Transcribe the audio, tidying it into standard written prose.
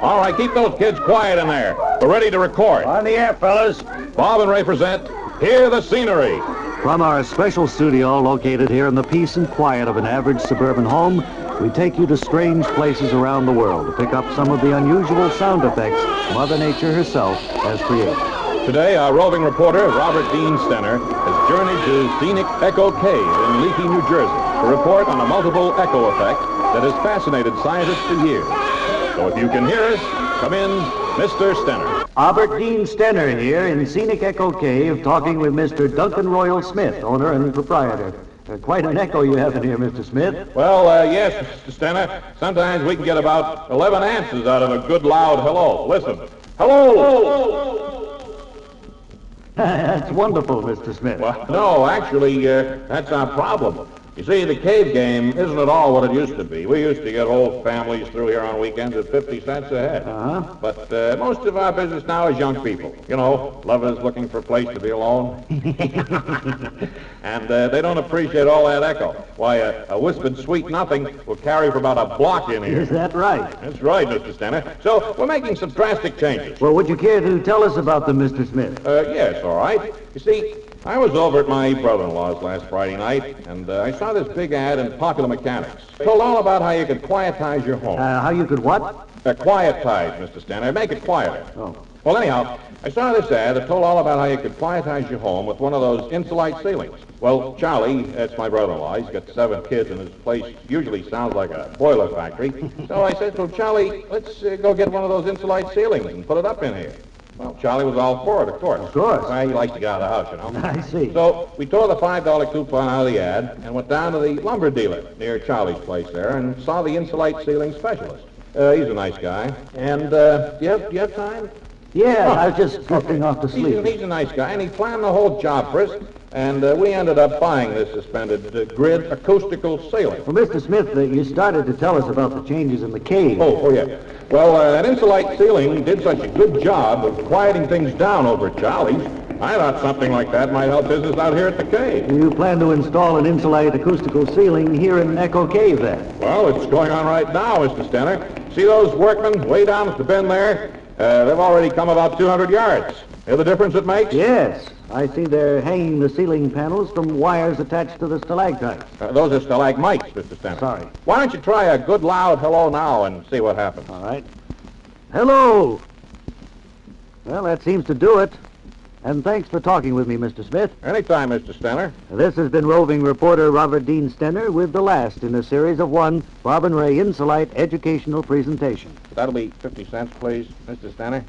All right, keep those kids quiet in there. We're ready to record. On the air, fellas. Bob and Ray present Hear the Scenery. From our special studio located here in the peace and quiet of an average suburban home, we take you to strange places around the world to pick up some of the unusual sound effects Mother Nature herself has created. Today, our roving reporter, Robert Dean Stenner, has journeyed to scenic Echo Cave in Leakey, New Jersey, to report on a multiple echo effect that has fascinated scientists for years. So if you can hear us, come in, Mr. Stenner. Robert Dean Stenner here in scenic Echo Cave, talking with Mr. Duncan Royal Smith, owner and proprietor. Quite an echo you have in here, Mr. Smith. Well, yes, Mr. Stenner. Sometimes we can get about 11 answers out of a good loud hello. Listen. Hello! That's wonderful, Mr. Smith. Well, no, actually, that's our problem. You see, the cave game isn't at all what it used to be. We used to get whole families through here on weekends at 50 cents a head. Uh-huh. But most of our business now is young people. You know, lovers looking for a place to be alone. And they don't appreciate all that echo. Why, a whispered sweet nothing will carry for about a block in here. Is that right? That's right, Mr. Stenner. So we're making some drastic changes. Well, would you care to tell us about them, Mr. Smith? Yes, all right. You see, I was over at my brother-in-law's last Friday night, and I saw this big ad in Popular Mechanics. It told all about how you could quietize your home. How you could what? Quietize, Mr. Stenner. Make it quieter. Oh. Well, anyhow, I saw this ad that told all about how you could quietize your home with one of those Insulite Ceilings. Well, Charlie, that's my brother-in-law, he's got 7 kids, and his place usually sounds like a boiler factory. So I said to him, Charlie, let's go get one of those Insulite Ceilings and put it up in here. Well, Charlie was all for it, of course. Of course. Well, he likes to get out of the house, you know. I see. So we tore the $5 coupon out of the ad and went down to the lumber dealer near Charlie's place there and saw the Insulite Ceiling specialist. He's a nice guy. And do you have time? Yeah, I was just drifting off to sleep. He's a nice guy, and he planned the whole job for us. And we ended up buying this suspended grid acoustical ceiling. Well, Mr. Smith, you started to tell us about the changes in the cave. Oh, yeah. Well, that Insulite ceiling did such a good job of quieting things down over at Charlie's. I thought something like that might help business out here at the cave. You plan to install an Insulite acoustical ceiling here in Echo Cave, then? Well, it's going on right now, Mr. Stenner. See those workmen way down at the bend there? They've already come about 200 yards. Hear the difference it makes? Yes. I see they're hanging the ceiling panels from wires attached to the stalactites. Those are stalagmites, Mr. Stenner. Sorry. Why don't you try a good loud hello now and see what happens? All right. Hello! Well, that seems to do it. And thanks for talking with me, Mr. Smith. Anytime, Mr. Stenner. This has been roving reporter Robert Dean Stenner with the last in a series of one Bob and Ray Insulite educational presentation. That'll be 50 cents, please, Mr. Stenner.